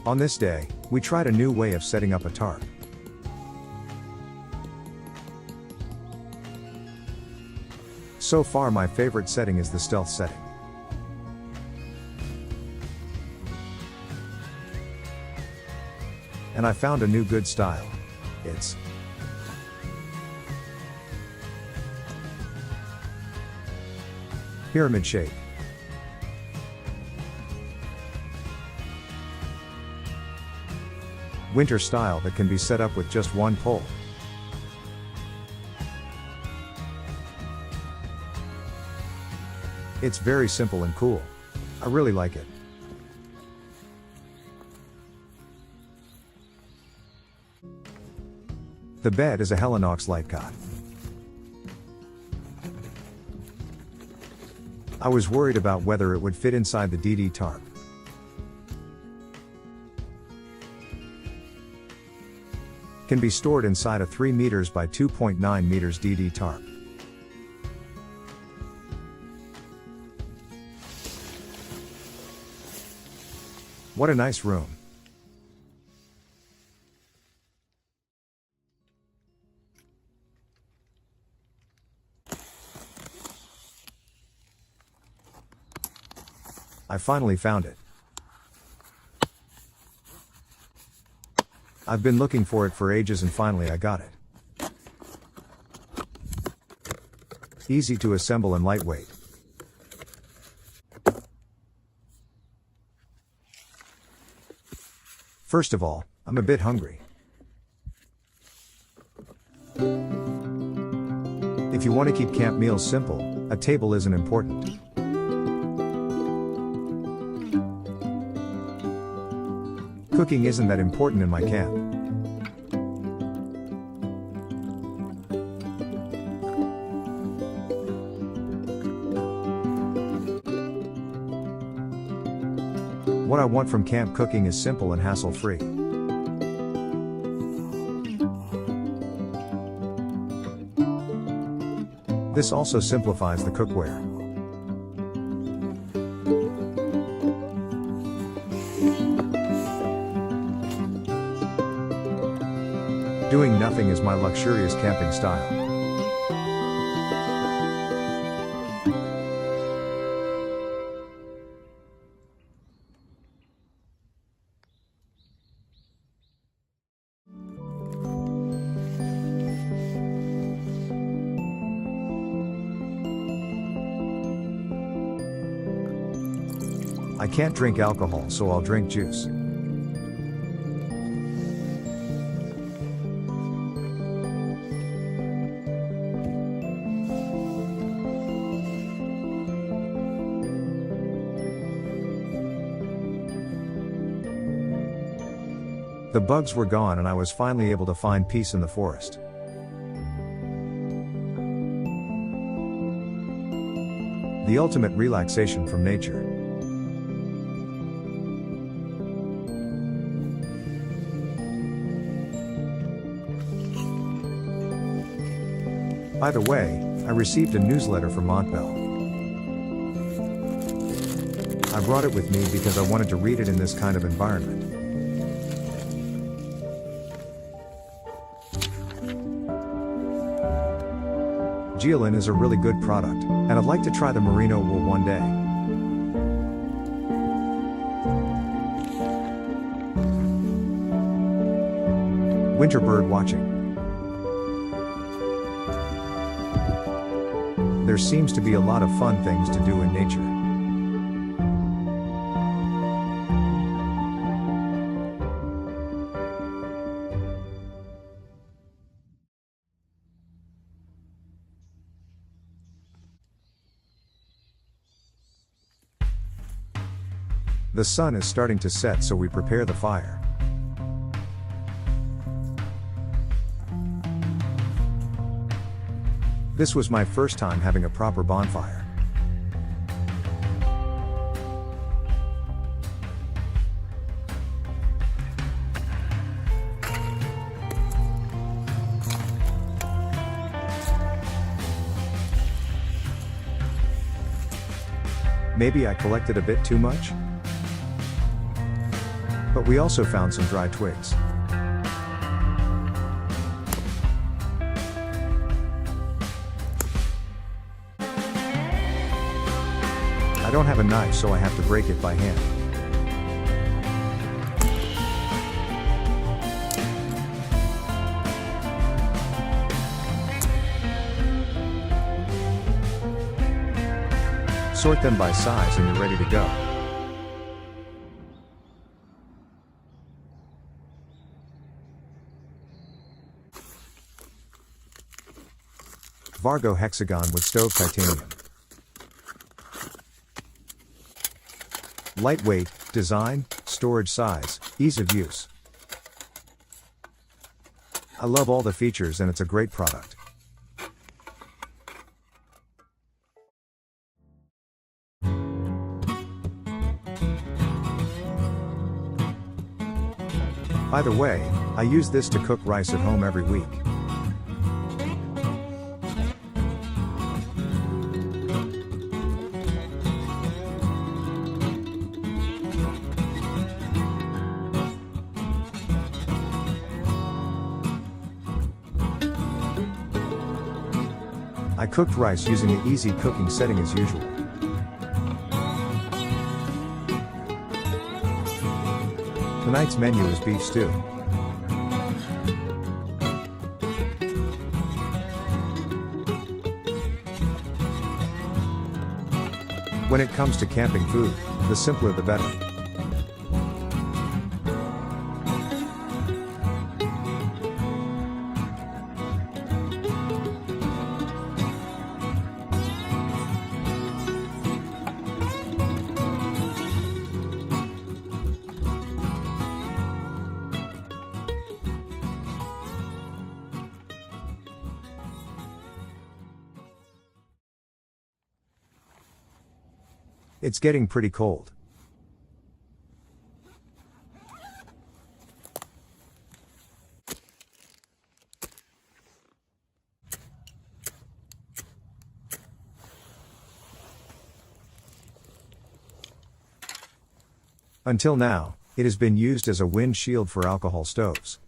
On this day, we tried a new way of setting up a tarp. So far my favorite setting is the stealth setting. And I found a new good style. It's pyramid shape. Winter style that can be set up with just one pole. It's very simple and cool. I really like it. The bed is a Helinox light cot. I was worried about whether it would fit inside the DD tarp. Can be stored inside a 3 meters by 2.9 meters DD tarp. What a nice room. I finally found it. I've been looking for it for ages and finally I got it. Easy to assemble and lightweight. First of all, I'm a bit hungry. If you want to keep camp meals simple, a table isn't important. Cooking isn't that important in my camp. What I want from camp cooking is simple and hassle-free. This also simplifies the cookware. Doing nothing is my luxurious camping style. I can't drink alcohol, so I'll drink juice. The bugs were gone and I was finally able to find peace in the forest. The ultimate relaxation from nature. By the way, I received a newsletter from Montbell. I brought it with me because I wanted to read it in this kind of environment. Geolin is a really good product, and I'd like to try the merino wool one day. Winter bird watching. There seems to be a lot of fun things to do in nature. The sun is starting to set, so we prepare the fire. This was my first time having a proper bonfire. Maybe I collected a bit too much? But we also found some dry twigs. I don't have a knife, so I have to break it by hand. Sort them by size and you're ready to go. Vargo hexagon wood stove titanium. Lightweight, design, storage size, ease of use. I love all the features and it's a great product. By the way, I use this to cook rice at home every week. I cooked rice using the easy cooking setting as usual. Tonight's menu is beef stew. When it comes to camping food, the simpler the better. It's getting pretty cold. Until now, it has been used as a wind shield for alcohol stoves.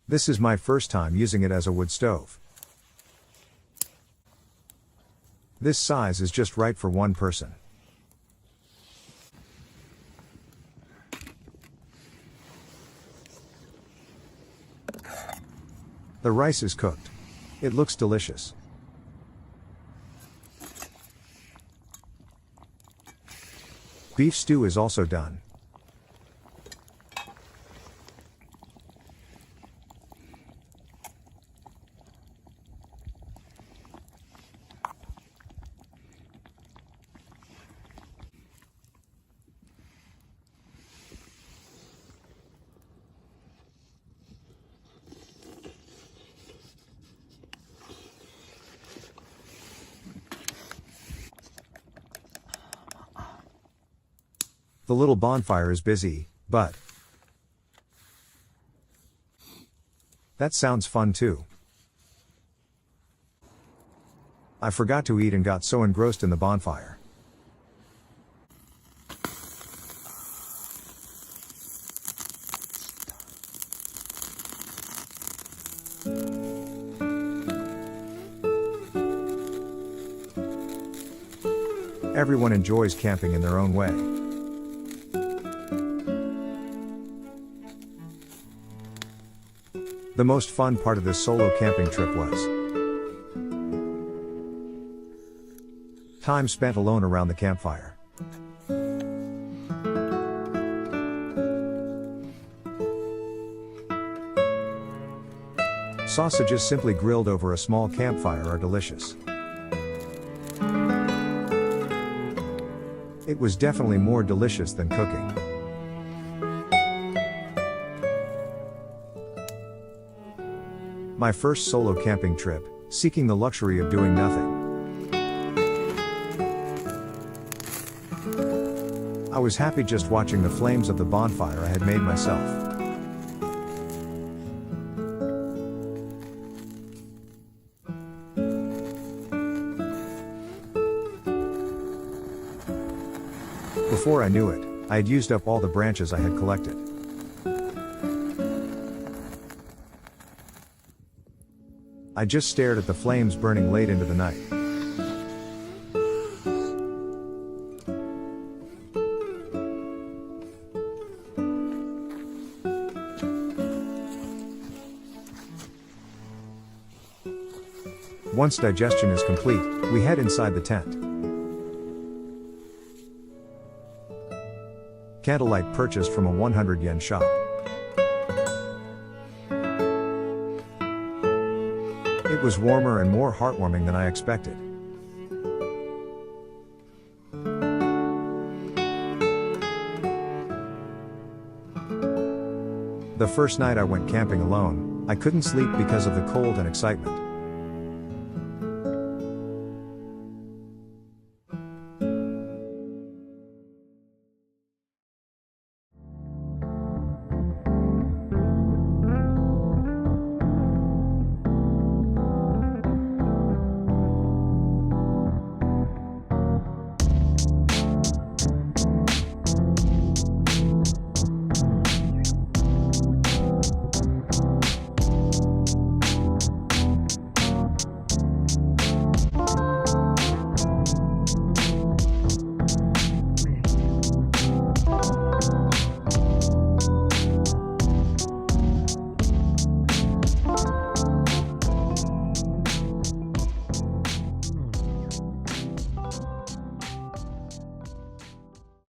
This is my first time using it as a wood stove. This size is just right for one person. The rice is cooked. It looks delicious. Beef stew is also done. The little bonfire is busy, but that sounds fun too. I forgot to eat and got so engrossed in the bonfire. Everyone enjoys camping in their own way. The most fun part of this solo camping trip was time spent alone around the campfire. Sausages simply grilled over a small campfire are delicious. It was definitely more delicious than cooking. My first solo camping trip, seeking the luxury of doing nothing. I was happy just watching the flames of the bonfire I had made myself. Before I knew it, I had used up all the branches I had collected. I just stared at the flames burning late into the night. Once digestion is complete, we head inside the tent. Candlelight purchased from a 100 yen shop. It was warmer and more heartwarming than I expected. The first night I went camping alone, I couldn't sleep because of the cold and excitement.